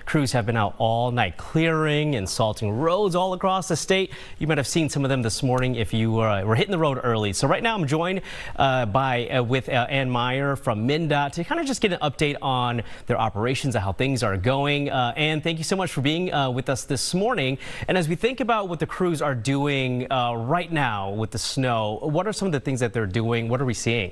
Crews have been out all night clearing and salting roads all across the state. You might have seen some of them this morning if you were hitting the road early. So right now I'm joined with Ann Meyer from MnDOT to kind of just get an update on their operations and how things are going. Ann, thank you so much for being with us this morning. And as we think about what the crews are doing right now with the snow, what are some of the things that they're doing? What are we seeing?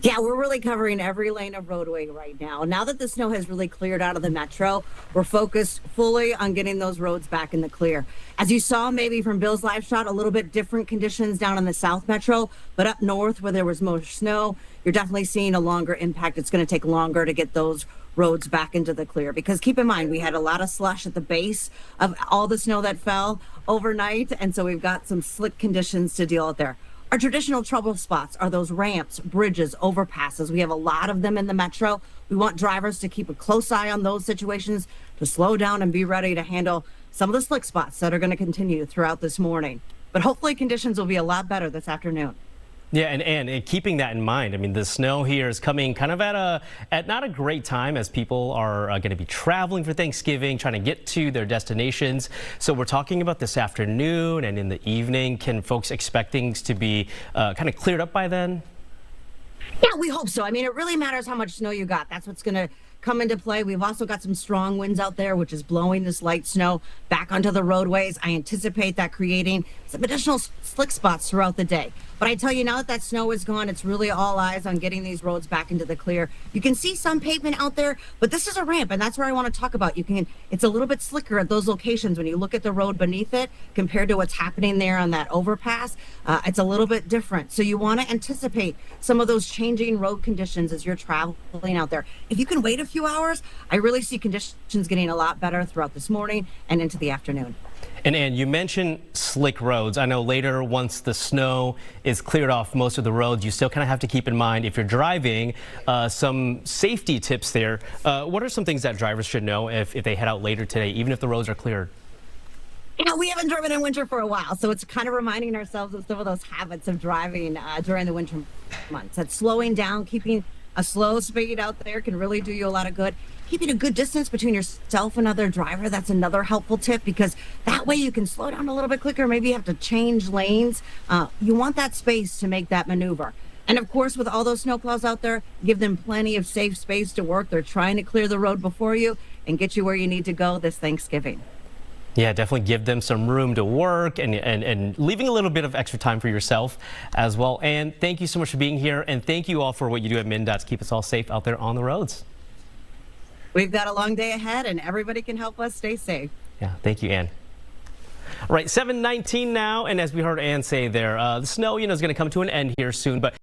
Yeah, we're really covering every lane of roadway right now. Now that the snow has really cleared out of the metro, we're focused fully on getting those roads back in the clear. As you saw maybe from Bill's live shot, a little bit different conditions down in the South Metro, but up north where there was more snow, you're definitely seeing a longer impact. It's going to take longer to get those roads back into the clear, because keep in mind, we had a lot of slush at the base of all the snow that fell overnight, and so we've got some slick conditions to deal with there. Our traditional trouble spots are those ramps, bridges, overpasses. We have a lot of them in the metro. We want drivers to keep a close eye on those situations, to slow down and be ready to handle some of the slick spots that are going to continue throughout this morning. But hopefully conditions will be a lot better this afternoon. Yeah, and keeping that in mind, I mean, the snow here is coming kind of at not a great time, as people are going to be traveling for Thanksgiving, trying to get to their destinations. So we're talking about this afternoon and in the evening. Can folks expect things to be kind of cleared up by then? Yeah, we hope so. I mean, it really matters how much snow you got. That's what's going to come into play. We've also got some strong winds out there, which is blowing this light snow back onto the roadways. I anticipate that creating some additional slick spots throughout the day. But I tell you, now that that snow is gone, it's really all eyes on getting these roads back into the clear. You can see some pavement out there, but this is a ramp, and that's where I want to talk about. It's a little bit slicker at those locations when you look at the road beneath it compared to what's happening there on that overpass. It's a little bit different. So you want to anticipate some of those changing road conditions as you're traveling out there. If you can wait a few hours, I really see conditions getting a lot better throughout this morning and into the afternoon. And Ann, you mentioned slick roads. I know later, once the snow is cleared off most of the roads, you still kind of have to keep in mind, if you're driving, some safety tips there. What are some things that drivers should know if they head out later today, even if the roads are cleared? Yeah, we haven't driven in winter for a while, so it's kind of reminding ourselves of some of those habits of driving during the winter months. That slowing down, keeping a slow speed out there can really do you a lot of good. Keeping a good distance between yourself and another driver, that's another helpful tip, because that way you can slow down a little bit quicker. Maybe you have to change lanes. You want that space to make that maneuver. And of course, with all those snowplows out there, give them plenty of safe space to work. They're trying to clear the road before you and get you where you need to go this Thanksgiving. Yeah, definitely give them some room to work and leaving a little bit of extra time for yourself as well. And thank you so much for being here. And thank you all for what you do at MnDOT to keep us all safe out there on the roads. We've got a long day ahead, and everybody can help us stay safe. Yeah, thank you, Ann. All right, 7:19 now. And as we heard Ann say there, the snow, is going to come to an end here soon. But